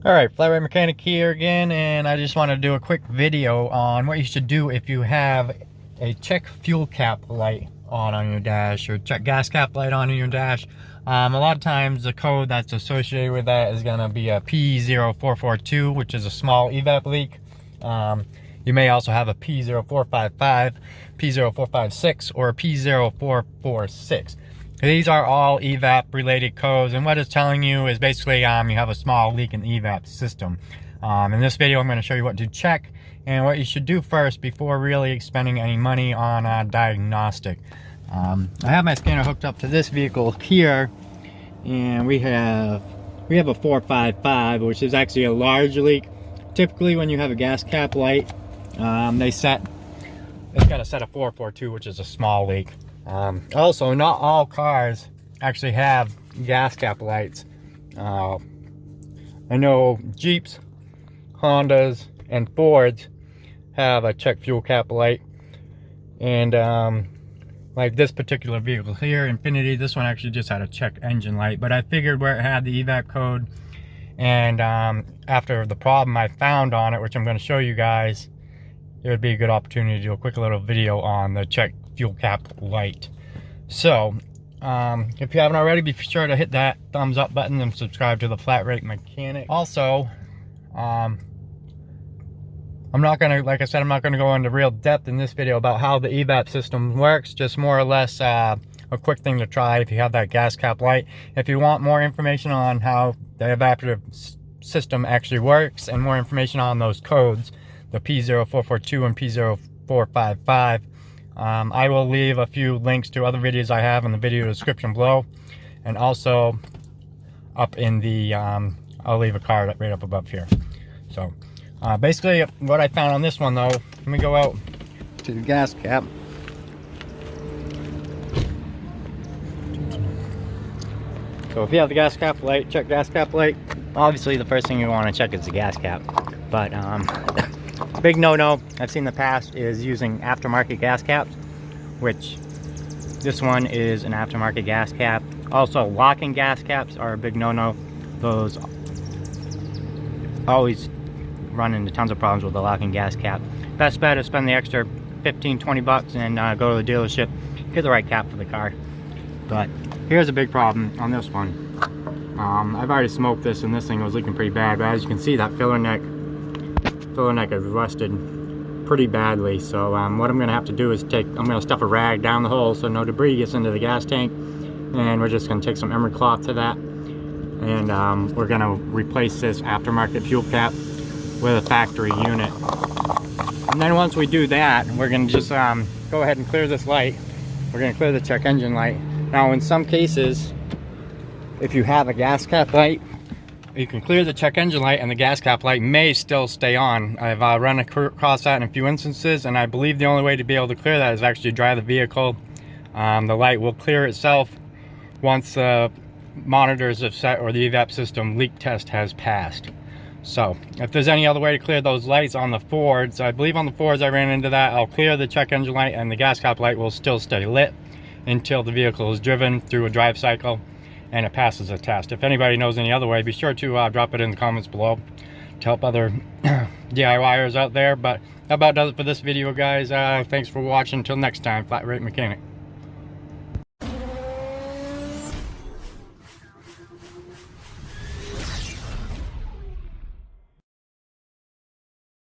Alright, Flat Rate Mechanic here again, and I just want to do a quick video on what you should do if you have a check fuel cap light on your dash, or check gas cap light on your dash. A lot of times the code that's associated with that is going to be a P0442, which is a small EVAP leak. You may also have a P0455, P0456, or a P0446. These are all EVAP related codes, and what it's telling you is basically you have a small leak in the EVAP system. In this video I'm going to show you what to check and what you should do first before really spending any money on a diagnostic. I have my scanner hooked up to this vehicle here, and we have a 455, which is actually a large leak. Typically when you have a gas cap light, it's got a set of 442, which is a small leak. Also, not all cars actually have gas cap lights. I know Jeeps, Hondas, and Fords have a check fuel cap light, and like this particular vehicle here, Infiniti, this one actually just had a check engine light. But I figured where it had the EVAP code, and after the problem I found on it, which I'm going to show you guys, it would be a good opportunity to do a quick little video on the check fuel cap light. So if you haven't already, be sure to hit that thumbs up button and subscribe to the Flat Rate Mechanic. Also, I'm not gonna, like I said, I'm not gonna go into real depth in this video about how the EVAP system works. Just more or less a quick thing to try if you have that gas cap light. If you want more information on how the evaporative system actually works and more information on those codes, the P0442 and P0455, I will leave a few links to other videos I have in the video description below, and also up in the I'll leave a card right up above here. So basically what I found on this one, though, let me go out to the gas cap. So if you have the gas cap light, check gas cap light, obviously the first thing you want to check is the gas cap. But big no-no I've seen in the past is using aftermarket gas caps, which this one is an aftermarket gas cap. Also, locking gas caps are a big no-no. Those always run into tons of problems with the locking gas cap. Best bet is spend the extra 15-20 bucks and go to the dealership, get the right cap for the car. But here's a big problem on this one. I've already smoked this, and this thing was leaking pretty bad, but as you can see, that filler neck is rusted pretty badly. So what I'm going to have to do is I'm going to stuff a rag down the hole so no debris gets into the gas tank, and we're just going to take some emery cloth to that, and we're going to replace this aftermarket fuel cap with a factory unit. And then once we do that, we're going to just go ahead and clear this light. We're going to clear the check engine light. Now in some cases, if you have a gas cap light, you can clear the check engine light and the gas cap light may still stay on. I've run across that in a few instances, and I believe the only way to be able to clear that is actually dry the vehicle. The light will clear itself once the monitors have set or the EVAP system leak test has passed. So if there's any other way to clear those lights on the Fords, I believe on the Fords I ran into that, I'll clear the check engine light and the gas cap light will still stay lit until the vehicle is driven through a drive cycle and it passes a test. If anybody knows any other way, be sure to drop it in the comments below to help other DIYers out there. But that about does it for this video, guys. Thanks for watching. Until next time, Flat Rate Mechanic.